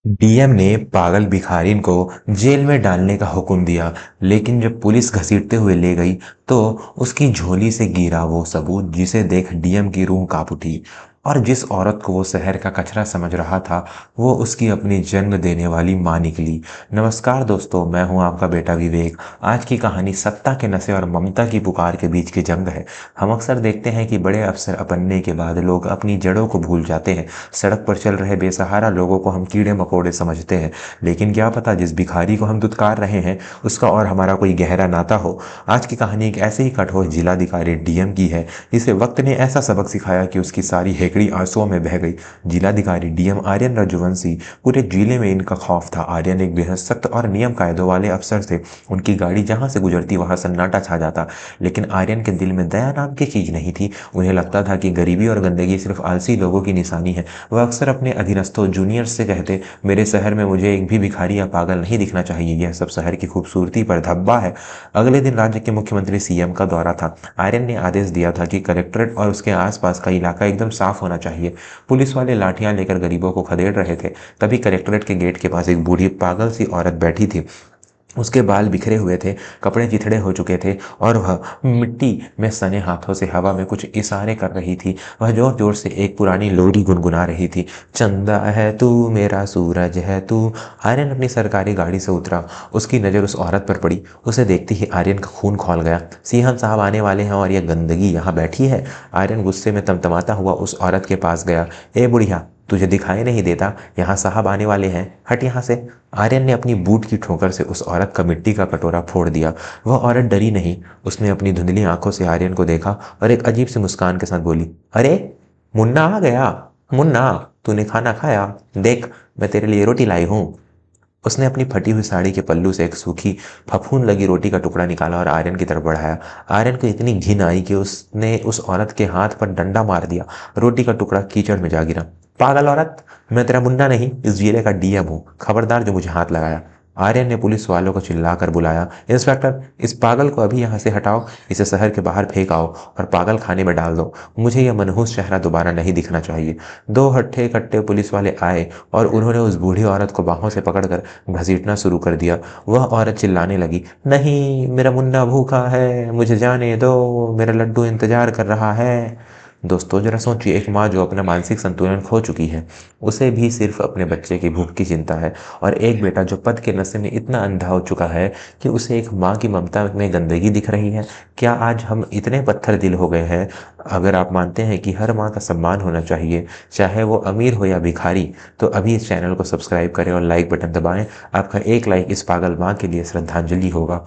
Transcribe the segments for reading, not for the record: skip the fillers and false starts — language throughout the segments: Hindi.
डीएम ने पागल भिखारिन को जेल में डालने का हुक्म दिया, लेकिन जब पुलिस घसीटते हुए ले गई तो उसकी झोली से गिरा वो सबूत जिसे देख डीएम की रूह कांप उठी। और जिस औरत को वो शहर का कचरा समझ रहा था, वो उसकी अपनी जन्म देने वाली माँ निकली। नमस्कार दोस्तों, मैं हूँ आपका बेटा विवेक। आज की कहानी सत्ता के नशे और ममता की पुकार के बीच की जंग है। हम अक्सर देखते हैं कि बड़े अफसर बनने के बाद लोग अपनी जड़ों को भूल जाते हैं। सड़क पर चल रहे बेसहारा लोगों को हम कीड़े मकोड़े समझते हैं, लेकिन क्या पता जिस भिखारी को हम दुत्कार रहे हैं उसका और हमारा कोई गहरा नाता हो। आज की कहानी एक ऐसे ही कठोर जिलाधिकारी डीएम की है जिसे वक्त ने ऐसा सबक सिखाया कि उसकी सारी हेकड़ी आंसुओं में बह गई। जिलाधिकारी डीएम आर्यन रघुवंशी। पूरे जिले में इनका खौफ था। आर्यन एक बेहद सख्त और नियम कायदों वाले अफसर थे। उनकी गाड़ी जहां से गुजरती वहां सन्नाटा छा जाता, लेकिन आर्यन के दिल में दया नाम की चीज नहीं थी। उन्हें लगता था कि गरीबी और गंदगी सिर्फ आलसी लोगों की निशानी है। वह अक्सर अपने अधीनस्थों जूनियर्स से कहते, मेरे शहर में मुझे एक भी भिखारी या पागल नहीं दिखना चाहिए, यह सब शहर की खूबसूरती पर धब्बा है। अगले दिन राज्य के मुख्यमंत्री सीएम का दौरा था। आर्यन ने आदेश दिया था कि कलेक्ट्रेट और उसके आसपास का इलाका एकदम साफ होना चाहिए। पुलिस वाले लाठियां लेकर गरीबों को खदेड़ रहे थे। तभी कलेक्ट्रेट के गेट के पास एक बूढ़ी पागल सी औरत बैठी थी। उसके बाल बिखरे हुए थे, कपड़े चिथड़े हो चुके थे और वह मिट्टी में सने हाथों से हवा में कुछ इशारे कर रही थी। वह जोर जोर से एक पुरानी लोरी गुनगुना रही थी। चंदा है तू, मेरा सूरज है तू। आर्यन अपनी सरकारी गाड़ी से उतरा। उसकी नज़र उस औरत पर पड़ी। उसे देखते ही आर्यन का खून खौल गया। सीएम साहब आने वाले हैं और यह गंदगी यहाँ बैठी है। आर्यन गुस्से में तमतमाता हुआ उस औरत के पास गया। ए बुढ़िया, तुझे दिखाई नहीं देता यहाँ साहब आने वाले हैं? हट यहाँ से। आर्यन ने अपनी बूट की ठोकर से उस औरत का मिट्टी का कटोरा फोड़ दिया। वह औरत डरी नहीं। उसने अपनी धुंधली आंखों से आर्यन को देखा और एक अजीब सी मुस्कान के साथ बोली, अरे मुन्ना आ गया। मुन्ना, तूने खाना खाया? देख, मैं तेरे लिए रोटी लाई हूँ। उसने अपनी फटी हुई साड़ी के पल्लू से एक सूखी फफूंद लगी रोटी का टुकड़ा निकाला और आर्यन की तरफ बढ़ाया। आर्यन को इतनी घिन आई कि उसने उस औरत के हाथ पर डंडा मार दिया। रोटी का टुकड़ा कीचड़ में जा गिरा। पागल औरत, मैं तेरा मुन्ना नहीं, इस जिले का डीएम हूँ। खबरदार जो मुझे हाथ लगाया। आर्यन ने पुलिस वालों को चिल्लाकर बुलाया, इंस्पेक्टर, इस पागल को अभी यहाँ से हटाओ, इसे शहर के बाहर फेंक आओ और पागल खाने में डाल दो। मुझे यह मनहूस चेहरा दोबारा नहीं दिखना चाहिए। दो हट्ठे कट्टे पुलिस वाले आए और उन्होंने उस बूढ़ी औरत को बाहों से पकड़कर घसीटना शुरू कर दिया। वह औरत चिल्लाने लगी, नहीं, मेरा मुन्ना भूखा है, मुझे जाने दो, मेरा लड्डू इंतजार कर रहा है। दोस्तों जरा सोचिए, एक माँ जो अपना मानसिक संतुलन खो चुकी है, उसे भी सिर्फ अपने बच्चे की भूख की चिंता है, और एक बेटा जो पद के नशे में इतना अंधा हो चुका है कि उसे एक माँ की ममता में गंदगी दिख रही है। क्या आज हम इतने पत्थर दिल हो गए हैं? अगर आप मानते हैं कि हर माँ का सम्मान होना चाहिए, चाहे वो अमीर हो या भिखारी, तो अभी इस चैनल को सब्सक्राइब करें और लाइक बटन दबाएं। आपका एक लाइक इस पागल माँ के लिए श्रद्धांजलि होगा।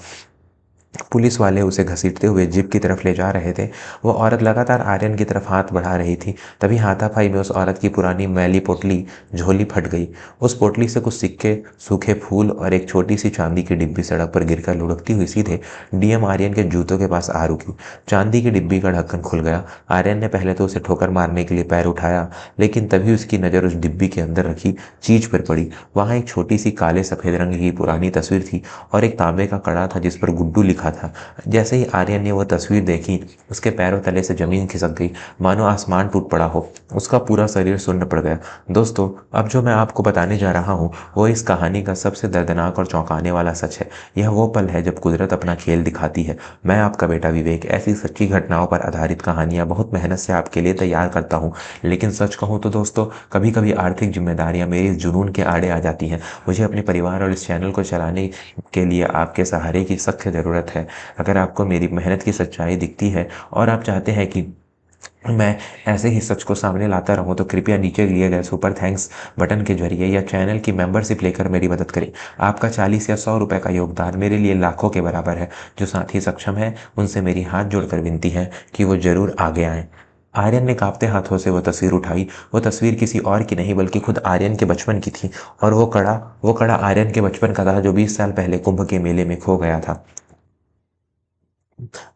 पुलिस वाले उसे घसीटते हुए जीप की तरफ ले जा रहे थे। वो औरत लगातार आर्यन की तरफ हाथ बढ़ा रही थी। तभी हाथापाई में उस औरत की पुरानी मैली पोटली झोली फट गई। उस पोटली से कुछ सिक्के, सूखे फूल और एक छोटी सी चांदी की डिब्बी सड़क पर गिरकर लुढ़कती हुई सीधे डीएम आर्यन के जूतों के पास आ रुकी। चांदी की डिब्बी का ढक्कन खुल गया। आर्यन ने पहले तो उसे ठोकर मारने के लिए पैर उठाया, लेकिन तभी उसकी नज़र उस डिब्बी के अंदर रखी चीज पर पड़ी। वहां एक छोटी सी काले सफेद रंग की पुरानी तस्वीर थी और एक तांबे का कड़ा था जिस पर गुड्डू लिखा था। जैसे ही आर्यन ने वह तस्वीर देखी, उसके पैरों तले से जमीन खिसक गई, मानो आसमान टूट पड़ा हो। उसका पूरा शरीर सुन्न पड़ गया। दोस्तों, अब जो मैं आपको बताने जा रहा हूँ वो इस कहानी का सबसे दर्दनाक और चौंकाने वाला सच है। यह वो पल है जब कुदरत अपना खेल दिखाती है। मैं आपका बेटा विवेक ऐसी सच्ची घटनाओं पर आधारित कहानियां बहुत मेहनत से आपके लिए तैयार करता हूँ, लेकिन सच कहूँ तो दोस्तों, कभी कभी आर्थिक जिम्मेदारियां मेरी इस जुनून के आड़े आ जाती हैं। मुझे अपने परिवार और इस चैनल को चलाने के लिए आपके सहारे की सख्त ज़रूरत है। अगर आपको मेरी मेहनत की सच्चाई दिखती है और आप चाहते हैं कि मैं ऐसे ही सच को सामने लाता रहूं, तो कृपया नीचे दिए गए सुपर थैंक्स बटन के जरिए या चैनल की मेंबरशिप लेकर मेरी मदद करें। आपका 40 या 100 रुपए का योगदान मेरे लिए लाखों के बराबर है। जो साथी सक्षम है उनसे मेरी हाथ जोड़कर विनती है कि वो जरूर आगे आएं। आर्यन ने कांपते हाथों से वो तस्वीर उठाई। वो तस्वीर किसी और की नहीं बल्कि खुद आर्यन के बचपन की थी, और वो कड़ा आर्यन के बचपन का था जो 20 साल पहले कुंभ के मेले में खो गया था।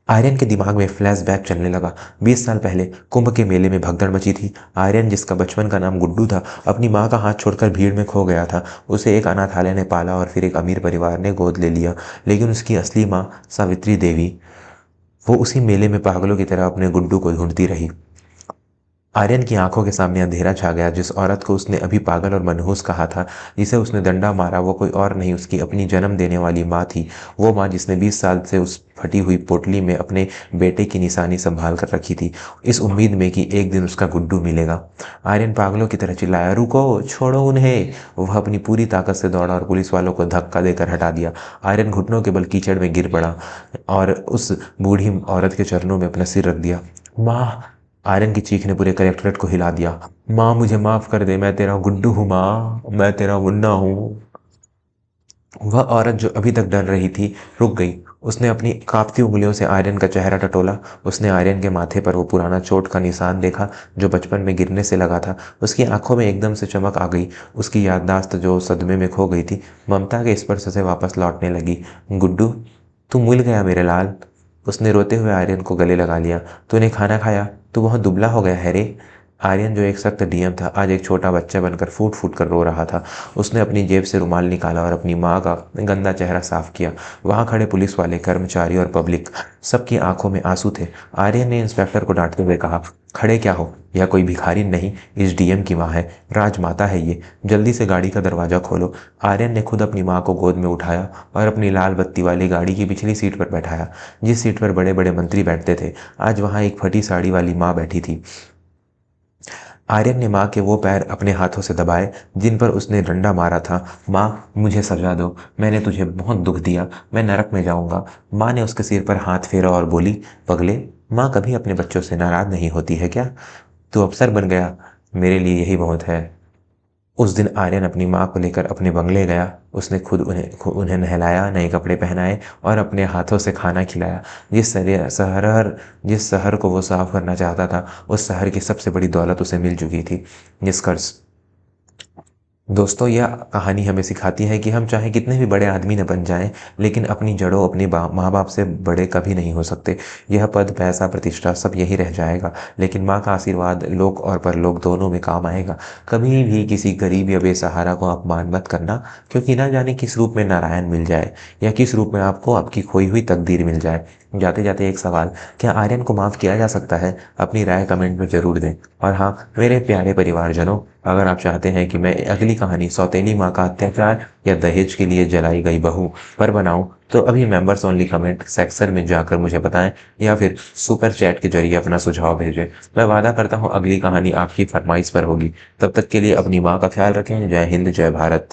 आर्यन के दिमाग में फ्लैशबैक चलने लगा। 20 साल पहले कुंभ के मेले में भगदड़ मची थी। आर्यन, जिसका बचपन का नाम गुड्डू था, अपनी माँ का हाथ छोड़कर भीड़ में खो गया था। उसे एक अनाथालय ने पाला और फिर एक अमीर परिवार ने गोद ले लिया, लेकिन उसकी असली माँ सावित्री देवी, वो उसी मेले में पागलों की तरह अपने गुड्डू को ढूंढती रही। आर्यन की आंखों के सामने अंधेरा छा गया। जिस औरत को उसने अभी पागल और मनहूस कहा था, जिसे उसने डंडा मारा, वो कोई और नहीं, उसकी अपनी जन्म देने वाली माँ थी। वो माँ जिसने 20 साल से उस फटी हुई पोटली में अपने बेटे की निशानी संभाल कर रखी थी, इस उम्मीद में कि एक दिन उसका गुड्डू मिलेगा। आर्यन पागलों की तरह चिल्लाया, रुको, छोड़ो उन्हें। वह अपनी पूरी ताकत से दौड़ा और पुलिस वालों को धक्का देकर हटा दिया। आर्यन घुटनों के बल कीचड़ में गिर पड़ा और उस बूढ़ी औरत के चरणों में अपना सिर रख दिया। माँ! आर्यन की चीख ने पूरे कलेक्ट्रेट को हिला दिया। माँ, मुझे माफ कर दे, मैं तेरा गुड्डू हूँ माँ, मैं तेरा मुन्ना हूँ। वह औरत जो अभी तक डर रही थी, रुक गई। उसने अपनी कांपती उंगलियों से आर्यन का चेहरा टटोला। उसने आर्यन के माथे पर वो पुराना चोट का निशान देखा जो बचपन में गिरने से लगा था। उसकी आंखों में एकदम से चमक आ गई। उसकी याददाश्त जो सदमे में खो गई थी, ममता के स्पर्श से वापस लौटने लगी। गुड्डू, तू मिल गया मेरे लाल। उसने रोते हुए आर्यन को गले लगा लिया। तूने खाना खाया? तू बहुत दुबला हो गया है रे। आर्यन जो एक सख्त डीएम था, आज एक छोटा बच्चा बनकर फूट फूट कर रो रहा था। उसने अपनी जेब से रुमाल निकाला और अपनी माँ का गंदा चेहरा साफ किया। वहां खड़े पुलिस वाले, कर्मचारी और पब्लिक, सबकी आंखों में आंसू थे। आर्यन ने इंस्पेक्टर को डांटते हुए कहा, खड़े क्या हो? यह कोई भिखारी नहीं, इस डीएम की माँ है, राजमाता है ये। जल्दी से गाड़ी का दरवाजा खोलो। आर्यन ने खुद अपनी माँ को गोद में उठाया और अपनी लाल बत्ती वाली गाड़ी की पिछली सीट पर बैठाया, जिस सीट पर बड़े बड़े मंत्री बैठते थे। आज वहां एक फटी साड़ी वाली माँ बैठी थी। आर्यन ने माँ के वो पैर अपने हाथों से दबाए जिन पर उसने डंडा मारा था। माँ, मुझे सजा दो, मैंने तुझे बहुत दुख दिया, मैं नरक में जाऊंगा। माँ ने उसके सिर पर हाथ फेरा और बोली, पगले, माँ कभी अपने बच्चों से नाराज नहीं होती है क्या? तू अफसर बन गया, मेरे लिए यही बहुत है। उस दिन आर्यन अपनी माँ को लेकर अपने बंगले गया। उसने खुद उन्हें नहलाया, नए कपड़े पहनाए और अपने हाथों से खाना खिलाया। जिस शहर को वो साफ करना चाहता था, उस शहर की सबसे बड़ी दौलत उसे मिल चुकी थी। निष्कर्ष, दोस्तों, यह कहानी हमें सिखाती है कि हम चाहे कितने भी बड़े आदमी न बन जाएं, लेकिन अपनी जड़ों, अपने माँ बाप से बड़े कभी नहीं हो सकते। यह पद, पैसा, प्रतिष्ठा सब यही रह जाएगा, लेकिन माँ का आशीर्वाद लोक और परलोक दोनों में काम आएगा। कभी भी किसी गरीब या बेसहारा को अपमान मत करना, क्योंकि ना जाने किस रूप में नारायण मिल जाए या किस रूप में आपको आपकी खोई हुई तकदीर मिल जाए। जाते जाते एक सवाल, क्या आर्यन को माफ़ किया जा सकता है? अपनी राय कमेंट में जरूर दें। और हाँ, मेरे प्यारे परिवारजनों, अगर आप चाहते हैं कि मैं अगली कहानी सौतेली माँ का अत्याचार या दहेज के लिए जलाई गई बहू पर बनाऊं, तो अभी मेंबर्स ओनली कमेंट सेक्शन में जाकर मुझे बताएं या फिर सुपर चैट के जरिए अपना सुझाव भेजें। मैं वादा करता हूँ अगली कहानी आपकी फरमाइश पर होगी। तब तक के लिए अपनी माँ का ख्याल रखें। जय हिंद, जय भारत।